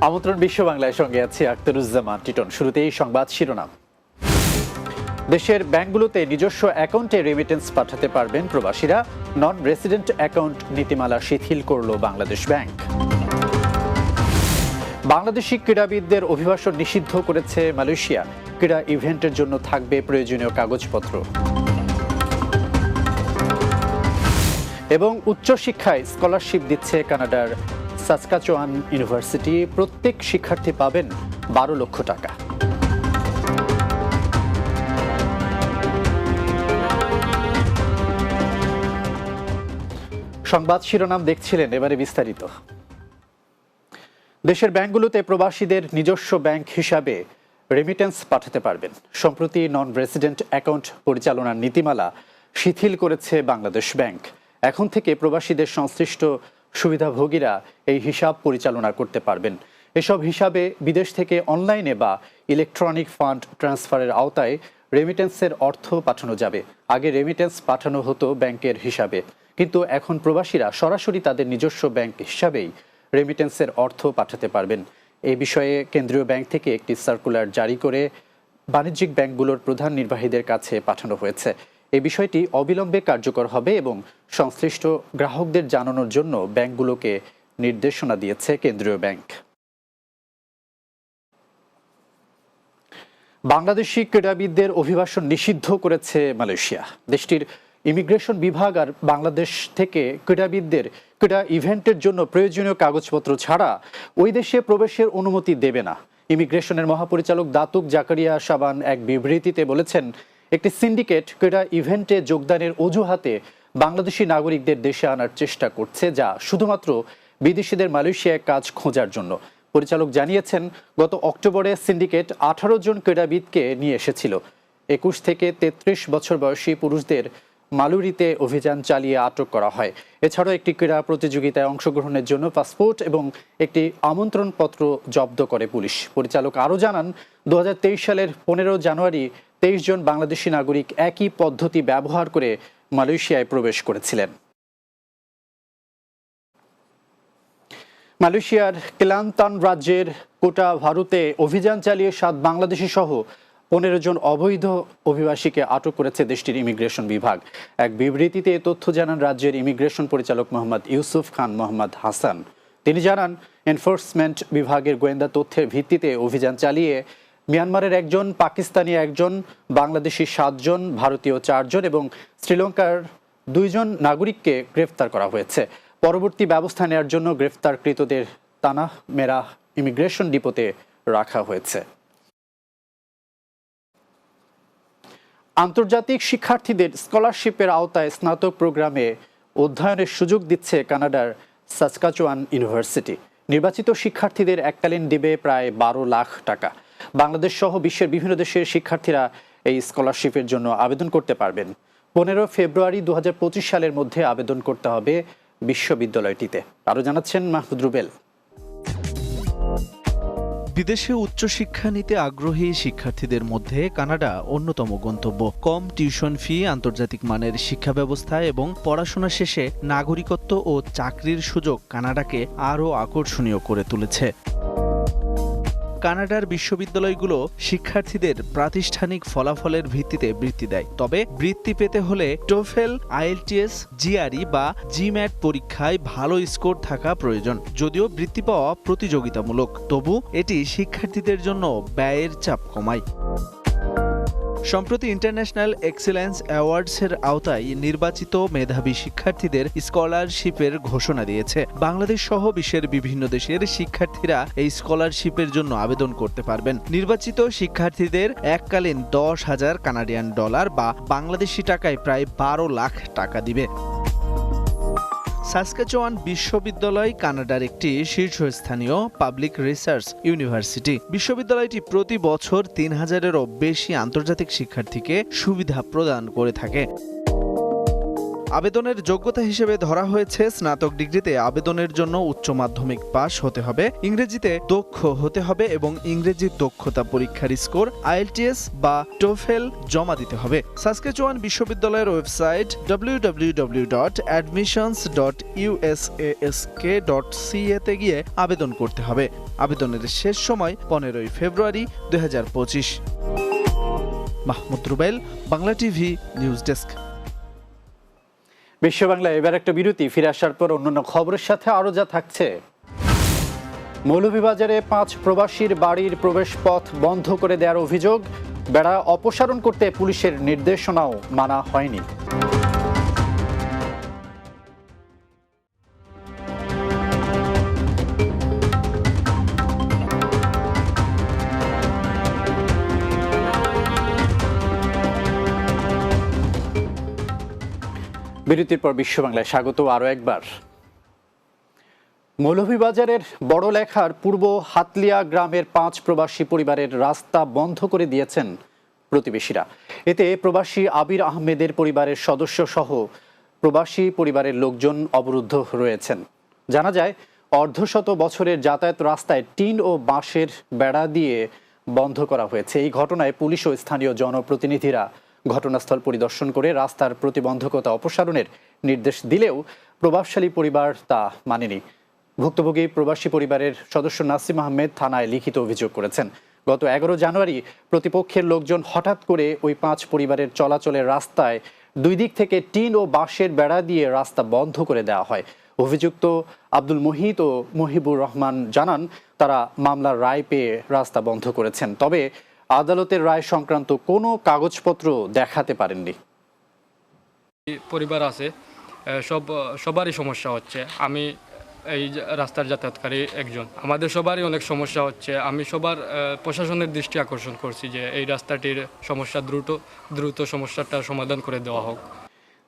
আমন্ত্রণ বিশ্ব বাংলায়, সঙ্গে আছি আখতারুজ্জামান টিটন। শুরুতেই সংবাদ শিরোনাম। দেশের ব্যাংকগুলোতে নিজস্ব অ্যাকাউন্টে রেমিটেন্স পাঠাতে পারবেন প্রবাসীরা। নন রেসিডেন্ট অ্যাকাউন্ট নীতিমালা শিথিল করল বাংলাদেশ ব্যাংক। বাংলাদেশি ক্রীড়াবিদদের অভিবাসন নিষিদ্ধ করেছে মালয়েশিয়া। ক্রীড়া ইভেন্টের জন্য থাকবে প্রয়োজনীয় কাগজপত্র। এবং উচ্চশিক্ষায় স্কলারশিপ দিচ্ছে কানাডার সাসকাচুয়ান ইউনিভার্সিটি। প্রত্যেক শিক্ষার্থী পাবেন 12 লক্ষ টাকা। সংবাদ শিরোনাম দেখছিলেন, এবারে বিস্তারিত। দেশের ব্যাংকগুলোতে প্রবাসীদের নিজস্ব ব্যাংক হিসাবে রেমিটেন্স পাঠাতে পারবেন। সম্প্রতি নন রেসিডেন্ট অ্যাকাউন্ট পরিচালনার নীতিমালা শিথিল করেছে বাংলাদেশ ব্যাংক। এখন থেকে প্রবাসীদের সংশ্লিষ্ট সুবিধাভোগীরা এই হিসাব পরিচালনা করতে পারবেন। এসব হিসাবে বিদেশ থেকে অনলাইনে বা ইলেকট্রনিক ফান্ড ট্রান্সফারের আওতায় রেমিটেন্সের অর্থ পাঠানো যাবে। আগে রেমিটেন্স পাঠানো হতো ব্যাংকের হিসাবে, কিন্তু এখন প্রবাসীরা সরাসরি তাদের নিজস্ব ব্যাংক হিসাবেই রেমিটেন্সের অর্থ পাঠাতে পারবেন। এই বিষয়ে কেন্দ্রীয় ব্যাংক থেকে একটি সার্কুলার জারি করে বাণিজ্যিক ব্যাংকগুলোর প্রধান নির্বাহীদের কাছে পাঠানো হয়েছে। এই বিষয়টি অবিলম্বে কার্যকর হবে এবং সংশ্লিষ্ট গ্রাহকদের জানানোর জন্য ব্যাংকগুলোকে নির্দেশনা দিয়েছে কেন্দ্রীয় ব্যাংক। বাংলাদেশি ক্রীড়াবিদদের অভিবাসন নিষিদ্ধ করেছে মালয়েশিয়া। দেশটির ইমিগ্রেশন বিভাগ আর বাংলাদেশ থেকে ক্রীড়াবিদদের ক্রীড়া ইভেন্টের জন্য প্রয়োজনীয় কাগজপত্র ছাড়া ওই দেশে প্রবেশের অনুমতি দেবে না। ইমিগ্রেশনের মহাপরিচালক দাতুক জাকারিয়া শাবান এক বিবৃতিতে বলেছেন, একটি সিন্ডিকেট ক্রীড়া ইভেন্টে যোগদানের অজুহাতে বাংলাদেশি নাগরিকদের দেশে আনার চেষ্টা করছে, যা শুধুমাত্র বিদেশিদের মালয়েশিয়ায় কাজ খোঁজার জন্য। পরিচালক জানিয়েছেন, গত অক্টোবরে সিন্ডিকেট 18 জন ক্রীড়াবিদকে নিয়ে এসেছিল। 21 থেকে 33 বছর বয়সী পুরুষদের মালুরিতে অভিযান চালিয়ে আটক করা হয়। এছাড়াও একটি ক্রীড়া প্রতিযোগিতায় অংশগ্রহণের জন্য পাসপোর্ট এবং একটি আমন্ত্রণপত্র জব্দ করে পুলিশ। পরিচালক আরও জানান, 2023 সালের 15 জানুয়ারি 23 জন বাংলাদেশি নাগরিক একই পদ্ধতি ব্যবহার করে মালয়েশিয়ায় প্রবেশ করেছিলেন। মালয়েশিয়ার কেলান্তান রাজ্যের কোটা ভারতে অভিযান চালিয়ে 7 বাংলাদেশি সহ 15 জন অবৈধ অভিবাসীকে আটক করেছে দেশটির ইমিগ্রেশন বিভাগ। এক বিবৃতিতে এ তথ্য জানান রাজ্যের ইমিগ্রেশন পরিচালক মোহাম্মদ ইউসুফ খান মোহাম্মদ হাসান। তিনি জানান, এনফোর্সমেন্ট বিভাগের গোয়েন্দা তথ্যের ভিত্তিতে অভিযান চালিয়ে মিয়ানমারের 1 জন, পাকিস্তানি 1 জন, বাংলাদেশি 7 জন, ভারতীয় 4 জন এবং শ্রীলঙ্কার 2 জন নাগরিককে গ্রেফতার করা হয়েছে। পরবর্তী ব্যবস্থা নেওয়ার জন্য গ্রেফতারকৃতদের তানাহ মেরা ইমিগ্রেশন ডিপোতে রাখা হয়েছে। আন্তর্জাতিক শিক্ষার্থীদের স্কলারশিপের আওতায় স্নাতক প্রোগ্রামে অধ্যয়নের সুযোগ দিচ্ছে কানাডার সাসকাচুয়ান ইউনিভার্সিটি। নির্বাচিত শিক্ষার্থীদের এককালীন দিবে প্রায় 12 লাখ টাকা। বাংলাদেশ সহ বিশ্বের বিভিন্ন দেশের শিক্ষার্থীরা এই স্কলারশিপের জন্য আবেদন করতে পারবেন। 15 ফেব্রুয়ারি 2025 সালের মধ্যে আবেদন করতে হবে বিশ্ববিদ্যালয়টিতে। আরও জানাচ্ছেন মাহমুদ রুবেল। বিদেশে উচ্চশিক্ষা নিতে আগ্রহী শিক্ষার্থীদের মধ্যে কানাডা অন্যতম গন্তব্য। কম টিউশন ফি, আন্তর্জাতিক মানের শিক্ষা ব্যবস্থা এবং পড়াশোনা শেষে নাগরিকত্ব ও চাকরির সুযোগ কানাডাকে আরও আকর্ষণীয় করে তুলেছে। কানাডার বিশ্ববিদ্যালয়গুলো শিক্ষার্থীদের প্রাতিষ্ঠানিক ফলাফলের ভিত্তিতে বৃত্তি দেয়। তবে বৃত্তি পেতে হলে টোফেল, আইএলটিএস, জিআরই বা জিম্যাট পরীক্ষায় ভালো স্কোর থাকা প্রয়োজন। যদিও বৃত্তি পাওয়া প্রতিযোগিতামূলক, তবু এটি শিক্ষার্থীদের জন্য ব্যয়ের চাপ কমায়। সম্প্রতি ইন্টারন্যাশনাল এক্সেলেন্স অ্যাওয়ার্ডসের আওতায় নির্বাচিত মেধাবী শিক্ষার্থীদের স্কলারশিপের ঘোষণা দিয়েছে। বাংলাদেশ সহ বিশ্বের বিভিন্ন দেশের শিক্ষার্থীরা এই স্কলারশিপের জন্য আবেদন করতে পারবেন। নির্বাচিত শিক্ষার্থীদের এককালীন 10,000 কানাডিয়ান ডলার বা বাংলাদেশি টাকায় প্রায় 12 লাখ টাকা দিবে। সাসকাচুয়ান বিশ্ববিদ্যালয় কানাডার একটি শীর্ষস্থানীয় পাবলিক রিসার্চ ইউনিভার্সিটি। বিশ্ববিদ্যালয়টি প্রতি বছর 3000-এরও বেশি আন্তর্জাতিক শিক্ষার্থীকে সুবিধা প্রদান করে থাকে। আবেদনের যোগ্যতা হিসেবে ধরা হয়েছে স্নাতক ডিগ্রিতে আবেদনের জন্য উচ্চ মাধ্যমিক পাস হতে হবে, ইংরেজিতে দক্ষ হতে হবে এবং ইংরেজি দক্ষতা পরীক্ষার স্কোর আইএলটিএস বা টোফেল জমা দিতে হবে। সাসকেচুয়ান বিশ্ববিদ্যালয়ের ওয়েবসাইট www.admissions.usask.ca তে গিয়ে আবেদন করতে হবে। আবেদনের শেষ সময় 15 ফেব্রুয়ারি 2025। Mahmud Rubel, Bangla TV news desk. বিশ্ব বাংলা এবার একটা বিরতি, ফিরে আসার পর অন্যান্য খবরের সাথে আরো যা থাকছে। মৌলভীবাজারে 5 প্রবাসীর বাড়ির প্রবেশ পথ বন্ধ করে দেওয়ার অভিযোগ, বেড়া অপসারণ করতে পুলিশের নির্দেশনাও মানা হয়নি। বিরতির পর বিশ্ব বাংলায় স্বাগত আরো একবার। মৌলভীবাজারের বড়লেখার পূর্ব হাতলিয়া গ্রামের 5 প্রবাসী পরিবারের রাস্তা বন্ধ করে দিয়েছেন প্রতিবেশীরা। এতে প্রবাসী আবির আহমেদের পরিবারের সদস্য সহ প্রবাসী পরিবারের লোকজন অবরুদ্ধ রয়েছেন। জানা যায়, অর্ধশত বছরের যাতায়াত রাস্তায় টিন ও বাঁশের বেড়া দিয়ে বন্ধ করা হয়েছে। এই ঘটনায় পুলিশ ও স্থানীয় জনপ্রতিনিধিরা ঘটনাস্থল পরিদর্শন করে রাস্তার প্রতিবন্ধকতা অপসারণের নির্দেশ দিলেও প্রভাবশালী পরিবার তা মানেনি। ভুক্তভোগী প্রবাসী পরিবারের সদস্য নাসিম আহমেদ থানায় লিখিত অভিযোগ করেছেন। গত 11 জানুয়ারি প্রতিপক্ষের লোকজন হঠাৎ করে ওই 5 পরিবারের চলাচলের রাস্তায় 2 দিক থেকে টিন ও বাঁশের বেড়া দিয়ে রাস্তা বন্ধ করে দেওয়া হয়। অভিযুক্ত আব্দুল মুহিত ও মহিবুর রহমান জানান, তারা মামলার রায় পেয়ে রাস্তা বন্ধ করেছেন, তবে আদালতের রায় সংক্রান্ত কোনো কাগজপত্র দেখাতে পারেননি। পরিবার আছে, সবারই সমস্যা হচ্ছে। আমি এই রাস্তার যাতায়াতকারী একজন, আমাদের সবারই অনেক সমস্যা হচ্ছে। আমি সবার প্রশাসনের দৃষ্টি আকর্ষণ করছি যে এই রাস্তাটির সমস্যা দ্রুত সমস্যাটা সমাধান করে দেওয়া হোক।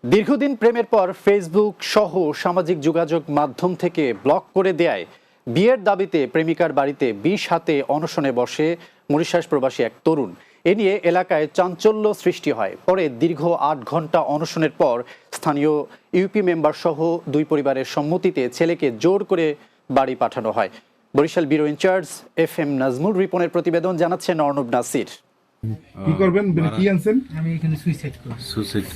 দীর্ঘদিন প্রেমের পর ফেসবুক সহ সামাজিক যোগাযোগ মাধ্যম থেকে ব্লক করে দেয় বিয়ের দাবিতে প্রেমিকার বাড়িতে বিষ হাতে অনশনে বসে মরিশাস প্রবাসী এক তরুণ। এ নিয়ে এলাকায় চাঞ্চল্য সৃষ্টি হয়। পরে দীর্ঘ 8 ঘন্টা অনশনের পর স্থানীয় ইউপি মেম্বার সহ 2 পরিবারের সম্মতিতে ছেলেকে জোর করে বাড়ি পাঠানো হয়। Barishal bureau in charge FM Nazmul রিপনের প্রতিবেদন, জানাচ্ছেন অর্ণব নাসির। কি করবেন, কি আনছেন? আমি এখানে সুইসাইড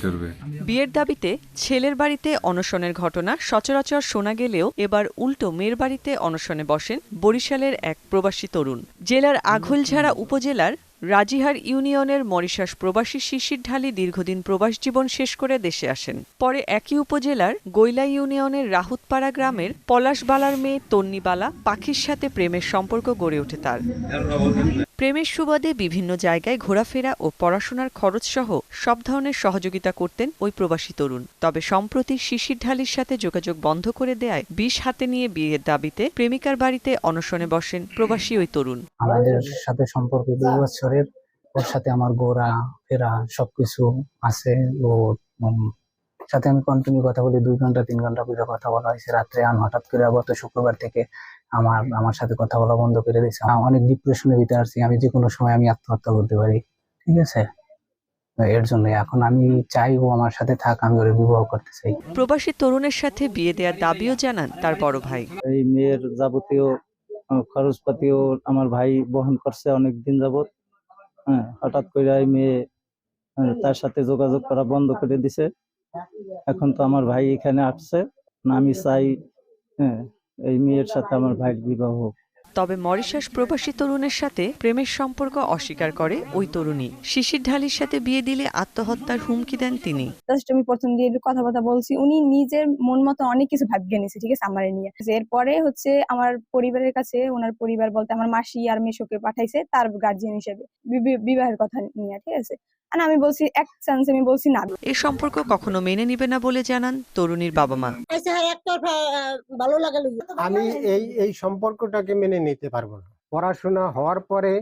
করবে। বিয়ের দাবিতে ছেলের বাড়িতে অনশনের ঘটনা সচরাচর শোনা গেলেও এবার উল্টো মেয়ের বাড়িতে অনশনে বসেন বরিশালের এক প্রবাসী তরুণ। জেলার আঘুলঝাড়া উপজেলার রাজিহার ইউনিয়নের মরিশাস প্রবাসী শিশির ঢালি দীর্ঘদিন প্রবাস জীবন শেষ করে দেশে আসেন। পরে একই উপজেলার গৈলা ইউনিয়নের রাহুতপাড়া গ্রামের পলাশবালার মেয়ে তন্নিবালা পাখির সাথে প্রেমের সম্পর্ক গড়ে ওঠে তার। প্রেমের সুবাদে বিভিন্ন জায়গায় ঘোরাফেরা ও পড়াশোনার খরচ সহ সব ধরনের সহযোগিতা করতেন ওই প্রবাসী তরুণ। তবে সম্প্রতি শিশির ঢালির সাথে যোগাযোগ বন্ধ করে দেয়ায় বিষ হাতে নিয়ে বিয়ের দাবিতে প্রেমিকার বাড়িতে অনশনে বসেন প্রবাসী ওই তরুণ। আমাদের সাথে সম্পর্ক 2 বছরের, ওর সাথে আমার ঘোরা ফেরা সবকিছু আছে। ও সাথে আমি কন্টিনিউ কথা বলি, 2 ঘন্টা 3 ঘন্টা করে কথা বলা হয়েছে রাত্রে। হঠাৎ করে গত শুক্রবার থেকে আমার সাথে কথা বলা বন্ধ করে দিয়েছে। অনেক ডিপ্রেশনের ভিতরে আছি, আমি যে কোনো সময় আমি আত্মহত্যা করতে পারি। ঠিক আছে, এর জন্য এখন আমি চাইবো আমার সাথে থাক, আমি ওরে বিবাহ করতে চাই। প্রবাসী তরুণের সাথে বিয়ে দেওয়ার দাবিও জানান তার বড় ভাই। এই মেয়ের যাবতীয় খরচপাতিও আমার ভাই বহন করছে অনেক দিন যাবত। হঠাৎ করে এই মেয়ে তার সাথে যোগাযোগ করা বন্ধ করে দিছে। এখন তো আমার ভাই এখানে আসছে, আমি চাই এই মেয়ের সাথে আমার ভাইয়ের বিবাহ হোক। তবে মরিশাস প্রবাসী তরুণের সাথে প্রেমের সম্পর্ক অস্বীকার করে ওই তরুণী। শিশির ঢালির সাথে বিয়ে দিলে আত্মহত্যার হুমকি দেন তিনি। আমি প্রথম দিয়ে কথাবার্তা বলছি, উনি নিজের মন মতো অনেক কিছু ভাবিয়ে নিয়েছে, ঠিক আছে, আমারে নিয়ে। এরপরে আমার পরিবারের কাছে, ওনার পরিবার বলতে আমার মাসি আর মেশোকে পাঠাইছে তার গার্জিয়ান হিসেবে বিবাহের কথা নিয়ে, ঠিক আছে। আমি বলছি এক চান্স, আমি বলছি না। এই সম্পর্ক কখনো মেনে নিবে না বলে জানান তরুণীর বাবা মা। আমি এই সম্পর্কটাকে মেনে নিতে পারবো না। পড়াশোনা হওয়ার পরে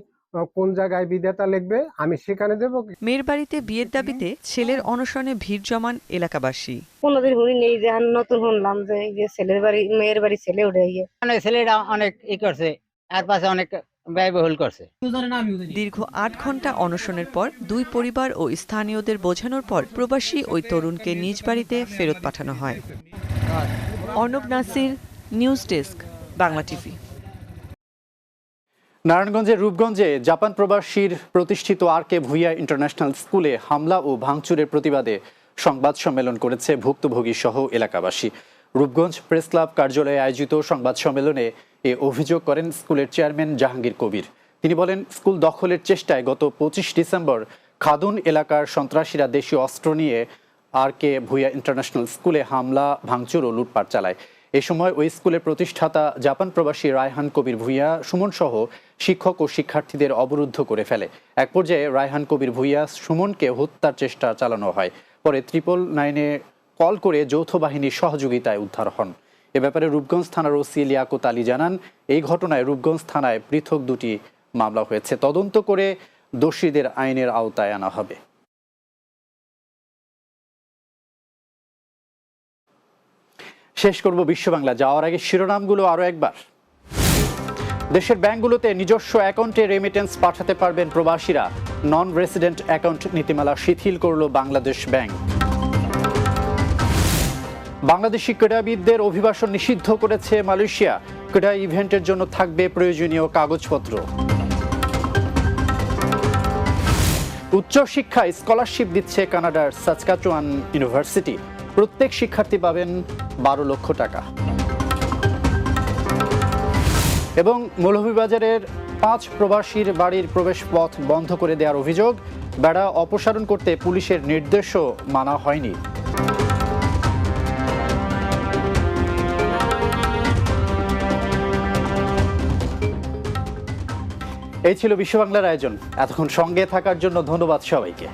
কোন জায়গায় বিধাতা লিখবে আমি সেখানে দেবো। মেয়ের বাড়িতে বিয়ের দাবিতে ছেলের অনশনে ভিড় জমান এলাকাবাসী। কোনোদিন শুনি নেই যে নতুন শুনলাম যে ছেলের বাড়ি মেয়ের বাড়ি ছেলে উঠে গিয়ে। ছেলেটা অনেক ই করছে, এর পাশে অনেক ব্যয়বহুল করছে। দীর্ঘ ৮ ঘন্টা অনশনের পর দুই পরিবার ও স্থানীয়দের বোঝানোর পর প্রবাসী ওই তরুণকে নিজ বাড়িতে ফেরত পাঠানো হয়। Arnab Nasir, news desk, Bangla TV. নারায়ণগঞ্জের রূপগঞ্জে জাপান প্রবাসীর প্রতিষ্ঠিত আর.কে. ভূঁইয়া ইন্টারন্যাশনাল স্কুলে হামলা ও ভাঙচুরের প্রতিবাদে সংবাদ সম্মেলন করেছে ভুক্তভোগী সহ এলাকাবাসী। রূপগঞ্জ প্রেস ক্লাব কার্যালয়ে আয়োজিত সংবাদ সম্মেলনে এ অভিযোগ করেন স্কুলের চেয়ারম্যান জাহাঙ্গীর কবির। তিনি বলেন, স্কুল দখলের চেষ্টায় গত 25 ডিসেম্বর খাদুন এলাকার সন্ত্রাসীরা দেশীয় অস্ত্র নিয়ে আর.কে. ভূঁইয়া ইন্টারন্যাশনাল স্কুলে হামলা, ভাঙচুর ও লুটপাট চালায়। এ সময় ওই স্কুলের প্রতিষ্ঠাতা জাপান প্রবাসী রায়হান কবির ভূঁইয়া সুমন সহ শিক্ষক ও শিক্ষার্থীদের অবরুদ্ধ করে ফেলে। এক পর্যায়ে রায়হান কবির ভূঁইয়া সুমনকে হত্যার চেষ্টা চালানো হয়। পরে 999-এ কল করে যৌথ বাহিনীর সহযোগিতায় উদ্ধার হন। এ ব্যাপারে রূপগঞ্জ থানার ওসি লিয়াকত আলী জানান, এই ঘটনায় রূপগঞ্জ থানায় পৃথক দুটি মামলা হয়েছে। তদন্ত করে দোষীদের আইনের আওতায় আনা হবে। শেষ করব বিশ্ব বাংলা, যাওয়ার আগে শিরোনামগুলো আরো একবার। দেশের ব্যাংকগুলোতে নিজস্ব অ্যাকাউন্টে রেমিটেন্স পাঠাতে পারবেন প্রবাসীরা। নন রেসিডেন্ট অ্যাকাউন্ট নীতিমালা শিথিল করল বাংলাদেশ ব্যাংক। বাংলাদেশি ক্রীড়াবিদদের অভিবাসন নিষিদ্ধ করেছে মালয়েশিয়া। ক্রীড়া ইভেন্টের জন্য থাকবে প্রয়োজনীয় কাগজপত্র। উচ্চশিক্ষায় স্কলারশিপ দিচ্ছে কানাডার সাসকাচুয়ান ইউনিভার্সিটি। প্রত্যেক শিক্ষার্থী পাবেন 12 লক্ষ টাকা। এবং মৌলভীবাজারের 5 প্রবাসীর বাড়ির প্রবেশ পথ বন্ধ করে দেওয়ার অভিযোগ। বেড়া অপসারণ করতে পুলিশের নির্দেশও মানা হয়নি। এই ছিল বিশ্ব বাংলার আয়োজন। এতক্ষণ সঙ্গে থাকার জন্য ধন্যবাদ সবাইকে।